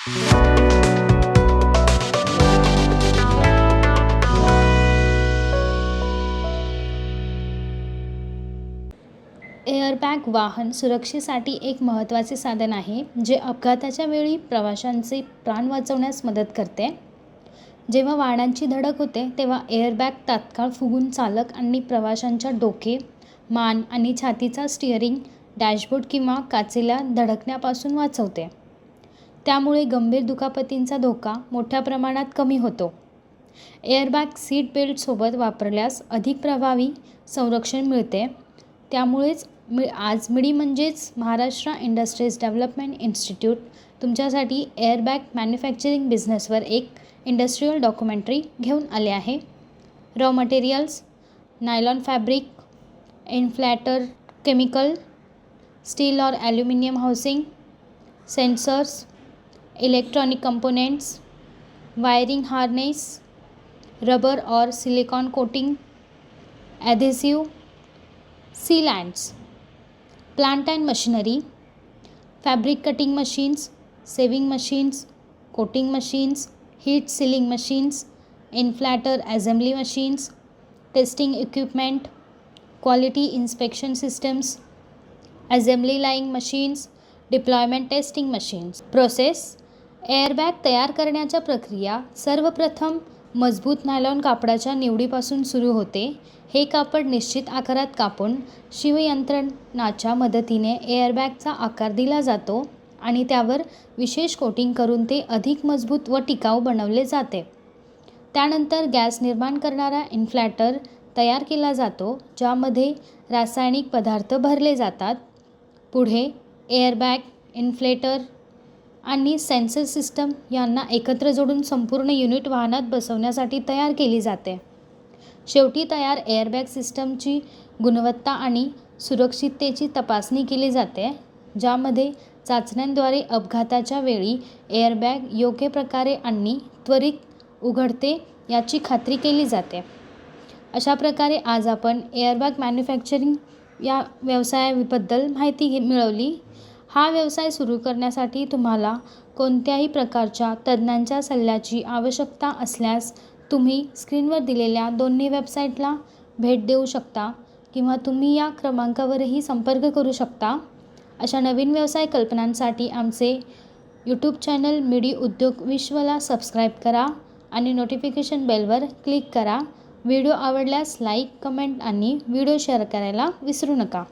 Airbag वाहन सुरक्षेसाठी एक महत्त्वाचे साधन आहे, जे अपघाताच्या वेळी प्रवाशांचे प्राण वाचवण्यास मदत करते. जेव्हा वाहनांची धडक होते, तेव्हा एअरबॅग तात्काळ फुगून चालक आणि प्रवाशांच्या डोके, मान आणि छातीचा स्टीअरिंग, डॅशबोर्ड किंवा काचेला धडकण्यापासून वाचवते. त्यामुळे गंभीर दुखापतींचा धोका मोठ्या प्रमाणात कमी होतो. एअरबॅग सीट बेल्टसोबत वापरल्यास अधिक प्रभावी संरक्षण मिळते. त्यामुळेच आज मिडी म्हणजेच महाराष्ट्र इंडस्ट्रीज डेव्हलपमेंट इन्स्टिट्यूट तुमच्यासाठी एअरबॅग मॅन्युफॅक्चरिंग बिझनेसवर एक इंडस्ट्रियल डॉक्युमेंटरी घेऊन आले आहे. Raw materials, nylon fabric, inflator chemical, steel और aluminium housing, sensors, electronic components, wiring harness, rubber और silicone coating, adhesive, sealants, plant and machinery, fabric cutting machines, sewing machines, coating machines, heat sealing machines, inflator assembly machines, testing equipment, quality inspection systems, assembly line machines, deployment testing machines. Process. Airbag तयार करण्याच्या प्रक्रिया सर्वप्रथम मजबूत nylon कापडाच्या निवडीपासून सुरू होते. हे कापड निश्चित आकारात कापून शिवयंत्रणाच्या मदतीने एअरबॅगचा आकार दिला जातो आणि त्यावर विशेष कोटिंग करून ते अधिक मजबूत व टिकाऊ बनवले जाते. त्यानंतर गॅस निर्माण करणारा इन्फ्लॅटर तयार केला जातो, ज्यामध्ये रासायनिक पदार्थ भरले जातात. पुढे एअरबॅग, इन्फ्लेटर आणि सेन्सर सिस्टम यांना एकत्र जोडून संपूर्ण युनिट वाहनात बसवण्यासाठी तयार केली जाते. शेवटी तयार एअरबॅग सिस्टमची गुणवत्ता आणि सुरक्षिततेची तपासणी केली जाते, ज्यामध्ये चाचण्यांद्वारे अपघाताच्या वेळी एअरबॅग योग्य प्रकारे आणि त्वरित उघडते याची खात्री केली जाते. अशा प्रकारे आज आपण एअरबॅग मॅन्युफॅक्चरिंग या व्यवसायाबद्दल माहिती मिळवली. हा व्यवसाय सुरू करण्यासाठी तुम्हाला कोणत्याही प्रकारच्या तज्ज्ञांच्या सल्ल्याची आवश्यकता असल्यास तुम्ही स्क्रीनवर दिलेल्या दोन्ही वेबसाईटला भेट देऊ शकता किंवा तुम्ही या क्रमांकावरही संपर्क करू शकता. अशा नवीन व्यवसाय कल्पनांसाठी आमचे यूट्यूब चॅनल मिडी उद्योग विश्वला सबस्क्राईब करा आणि नोटिफिकेशन बेलवर क्लिक करा. व्हिडिओ आवडल्यास लाईक, कमेंट आणि व्हिडिओ शेअर करायला विसरू नका.